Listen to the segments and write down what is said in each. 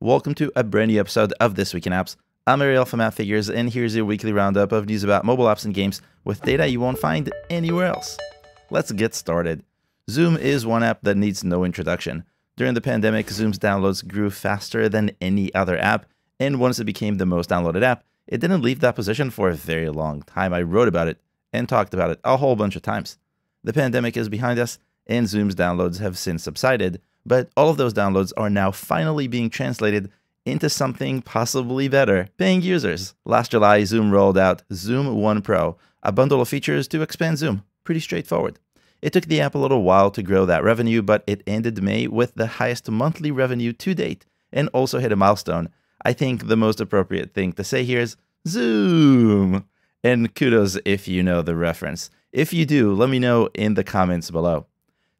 Welcome to a brand new episode of This Week in Apps. I'm Ariel from Appfigures, and here's your weekly roundup of news about mobile apps and games with data you won't find anywhere else. Let's get started. Zoom is one app that needs no introduction. During the pandemic, Zoom's downloads grew faster than any other app, and once it became the most downloaded app, it didn't leave that position for a very long time. I wrote about it and talked about it a whole bunch of times. The pandemic is behind us, and Zoom's downloads have since subsided, but all of those downloads are now finally being translated into something possibly better, paying users. Last July, Zoom rolled out Zoom One Pro, a bundle of features to expand Zoom. Pretty straightforward. It took the app a little while to grow that revenue, but it ended May with the highest monthly revenue to date and also hit a milestone. I think the most appropriate thing to say here is Zoom. And kudos if you know the reference. If you do, let me know in the comments below.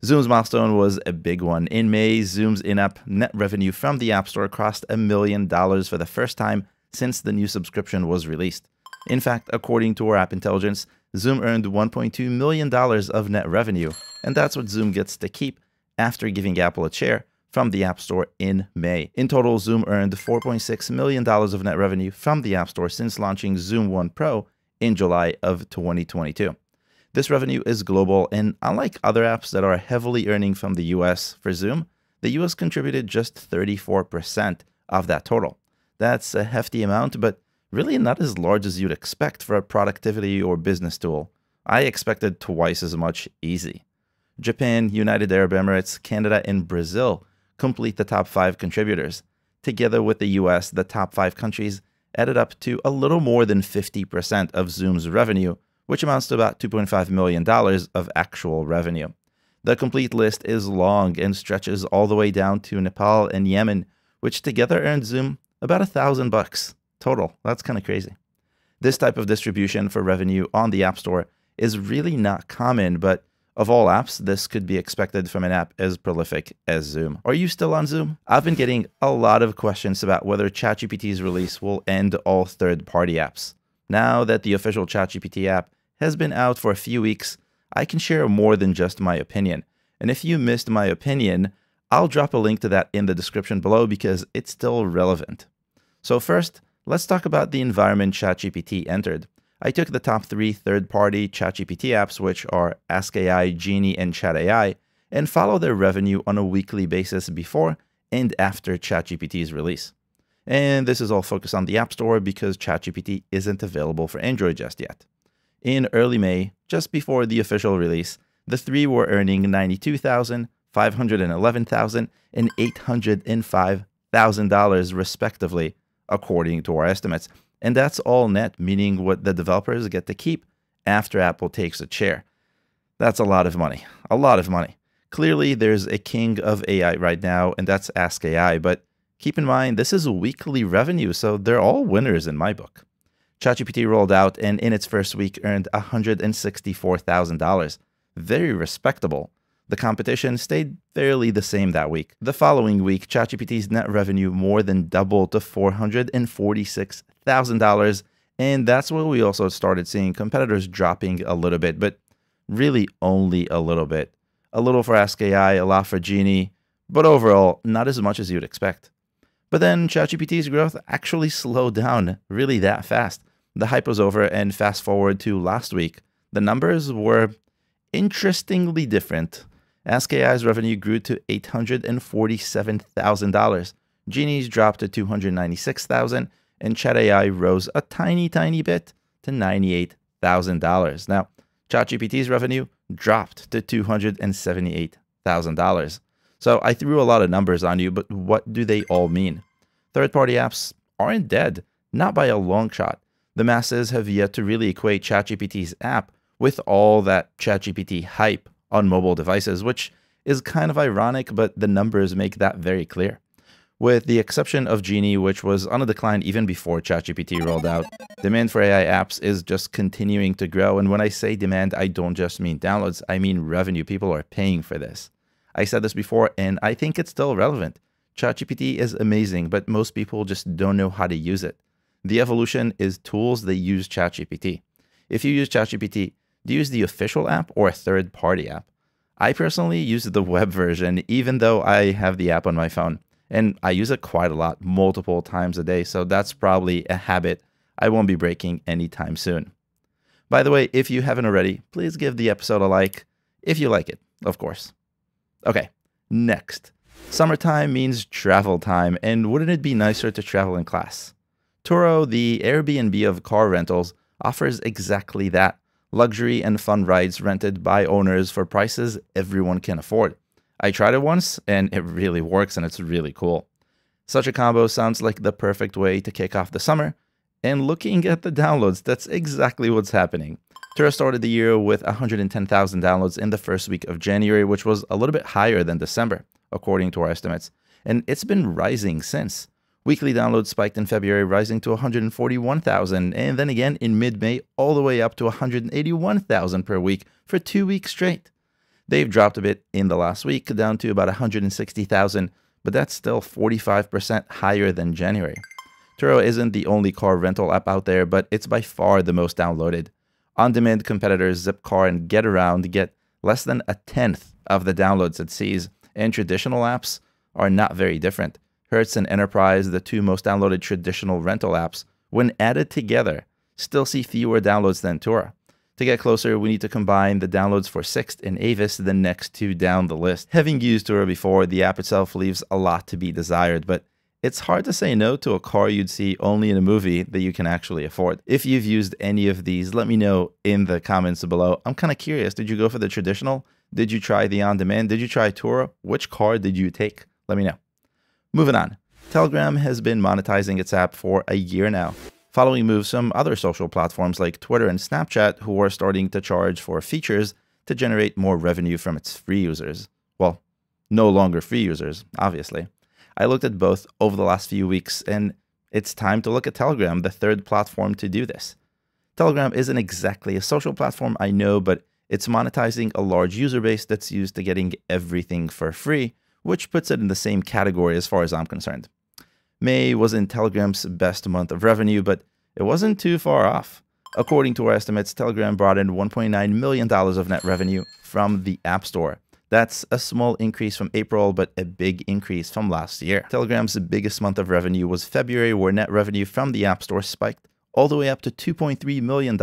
Zoom's milestone was a big one. In May, Zoom's in-app net revenue from the App Store crossed $1 million for the first time since the new subscription was released. In fact, according to our app intelligence, Zoom earned $1.2 million of net revenue, and that's what Zoom gets to keep after giving Apple a share from the App Store in May. In total, Zoom earned $4.6 million of net revenue from the App Store since launching Zoom One Pro in July of 2022. This revenue is global, and unlike other apps that are heavily earning from the US for Zoom, the US contributed just 34% of that total. That's a hefty amount, but really not as large as you'd expect for a productivity or business tool. I expected twice as much easy. Japan, United Arab Emirates, Canada, and Brazil complete the top 5 contributors. Together with the US, the top 5 countries added up to a little more than 50% of Zoom's revenue, which amounts to about $2.5 million of actual revenue. The complete list is long and stretches all the way down to Nepal and Yemen, which together earned Zoom about $1,000 total. That's kind of crazy. This type of distribution for revenue on the App Store is really not common, but of all apps, this could be expected from an app as prolific as Zoom. Are you still on Zoom? I've been getting a lot of questions about whether ChatGPT's release will end all third-party apps. Now that the official ChatGPT app has been out for a few weeks, I can share more than just my opinion. And if you missed my opinion, I'll drop a link to that in the description below because it's still relevant. So first, let's talk about the environment ChatGPT entered. I took the top 3 third-party ChatGPT apps, which are Ask.ai, Genie, and Chat.ai, and follow their revenue on a weekly basis before and after ChatGPT's release. And this is all focused on the App Store because ChatGPT isn't available for Android just yet. In early May, just before the official release, the 3 were earning $92,000, $511,000, and $805,000 respectively, according to our estimates. And that's all net, meaning what the developers get to keep after Apple takes a share. That's a lot of money. A lot of money. Clearly, there's a king of AI right now, and that's Ask.ai, but keep in mind, this is weekly revenue, so they're all winners in my book. ChatGPT rolled out and in its first week earned $164,000. Very respectable. The competition stayed fairly the same that week. The following week, ChatGPT's net revenue more than doubled to $446,000, and that's where we also started seeing competitors dropping a little bit, but really only a little bit. A little for Ask.ai, a lot for Genie, but overall, not as much as you'd expect. But then ChatGPT's growth actually slowed down really that fast. The hype was over, and fast forward to last week, the numbers were interestingly different. Ask.ai's revenue grew to $847,000. Genie's dropped to $296,000, and Chat.ai rose a tiny bit to $98,000. Now, ChatGPT's revenue dropped to $278,000. So I threw a lot of numbers on you, but what do they all mean? Third-party apps aren't dead, not by a long shot. The masses have yet to really equate ChatGPT's app with all that ChatGPT hype on mobile devices, which is kind of ironic, but the numbers make that very clear. With the exception of Genie, which was on a decline even before ChatGPT rolled out, demand for AI apps is just continuing to grow. And when I say demand, I don't just mean downloads, I mean revenue. People are paying for this. I said this before, and I think it's still relevant. ChatGPT is amazing, but most people just don't know how to use it. The evolution is tools that use ChatGPT. If you use ChatGPT, do you use the official app or a third-party app? I personally use the web version, even though I have the app on my phone. and I use it quite a lot, multiple times a day, so that's probably a habit I won't be breaking anytime soon. By the way, if you haven't already, please give the episode a like, if you like it, of course. Okay, next. Summertime means travel time, and wouldn't it be nicer to travel in class? Turo, the Airbnb of car rentals, offers exactly that. Luxury and fun rides rented by owners for prices everyone can afford. I tried it once, and it really works, and it's really cool. Such a combo sounds like the perfect way to kick off the summer, and looking at the downloads, that's exactly what's happening. Turo started the year with 110,000 downloads in the first week of January, which was a little bit higher than December, according to our estimates, and it's been rising since. Weekly downloads spiked in February, rising to 141,000, and then again in mid-May, all the way up to 181,000 per week for 2 weeks straight. They've dropped a bit in the last week, down to about 160,000, but that's still 45% higher than January. Turo isn't the only car rental app out there, but it's by far the most downloaded. On-demand competitors Zipcar and Getaround get less than a tenth of the downloads it sees, and traditional apps are not very different. Hertz and Enterprise, the two most downloaded traditional rental apps, when added together, still see fewer downloads than Turo. To get closer, we need to combine the downloads for Sixt and Avis, the next two down the list. Having used Turo before, the app itself leaves a lot to be desired, but it's hard to say no to a car you'd see only in a movie that you can actually afford. If you've used any of these, let me know in the comments below. I'm kind of curious. Did you go for the traditional? Did you try the on-demand? Did you try Turo? Which car did you take? Let me know. Moving on. Telegram has been monetizing its app for a year now, following moves from other social platforms like Twitter and Snapchat, who are starting to charge for features to generate more revenue from its free users. Well, no longer free users, obviously. I looked at both over the last few weeks, and it's time to look at Telegram, the third platform to do this. Telegram isn't exactly a social platform, I know, but it's monetizing a large user base that's used to getting everything for free, which puts it in the same category as far as I'm concerned. May wasn't Telegram's best month of revenue, but it wasn't too far off. According to our estimates, Telegram brought in $1.9 million of net revenue from the App Store. That's a small increase from April, but a big increase from last year. Telegram's biggest month of revenue was February, where net revenue from the App Store spiked all the way up to $2.3 million,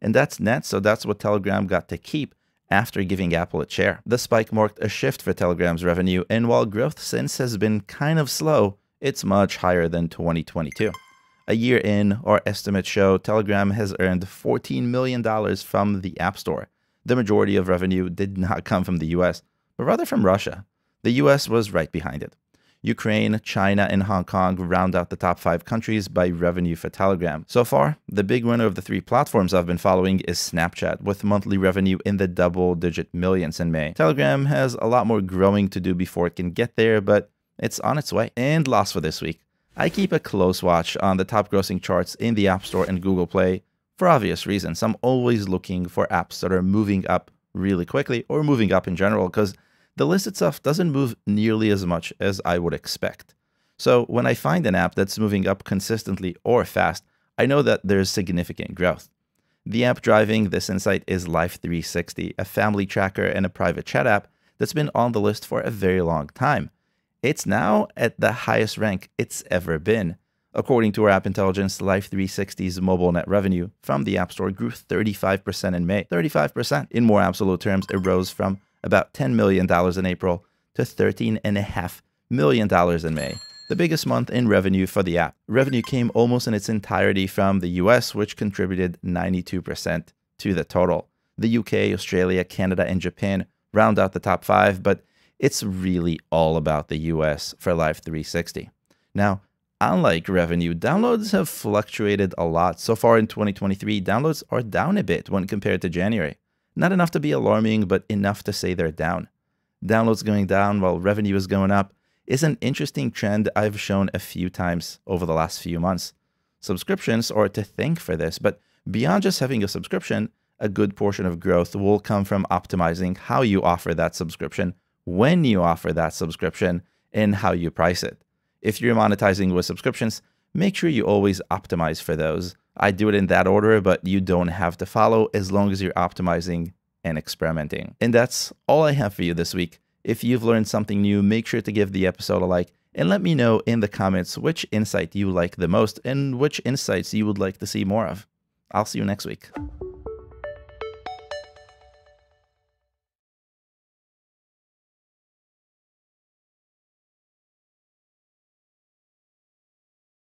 and that's net, so that's what Telegram got to keep after giving Apple its share. The spike marked a shift for Telegram's revenue, and while growth since has been kind of slow, it's much higher than 2022. A year in, our estimates show Telegram has earned $14 million from the App Store. The majority of revenue did not come from the US, but rather from Russia. The US was right behind it. Ukraine, China, and Hong Kong round out the top 5 countries by revenue for Telegram. So far, the big winner of the 3 platforms I've been following is Snapchat, with monthly revenue in the double-digit millions in May. Telegram has a lot more growing to do before it can get there, but it's on its way. And last for this week, I keep a close watch on the top grossing charts in the App Store and Google Play for obvious reasons. I'm always looking for apps that are moving up really quickly or moving up in general, because the list itself doesn't move nearly as much as I would expect. So when I find an app that's moving up consistently or fast, I know that there's significant growth. The app driving this insight is Life360, a family tracker and a private chat app that's been on the list for a very long time. It's now at the highest rank it's ever been. According to our App Intelligence, Life360's mobile net revenue from the App Store grew 35% in May. 35%. In more absolute terms, it rose from about $10 million in April to $13.5 million in May, the biggest month in revenue for the app. Revenue came almost in its entirety from the US, which contributed 92% to the total. The UK, Australia, Canada, and Japan round out the top 5, but it's really all about the US for Life360. Now, unlike revenue, downloads have fluctuated a lot. So far in 2023, downloads are down a bit when compared to January. Not enough to be alarming, but enough to say they're down. Downloads going down while revenue is going up is an interesting trend I've shown a few times over the last few months. Subscriptions are to thank for this, but beyond just having a subscription, a good portion of growth will come from optimizing how you offer that subscription, when you offer that subscription, and how you price it. If you're monetizing with subscriptions, make sure you always optimize for those. I do it in that order, but you don't have to follow as long as you're optimizing and experimenting. And that's all I have for you this week. If you've learned something new, make sure to give the episode a like and let me know in the comments which insight you like the most and which insights you would like to see more of. I'll see you next week.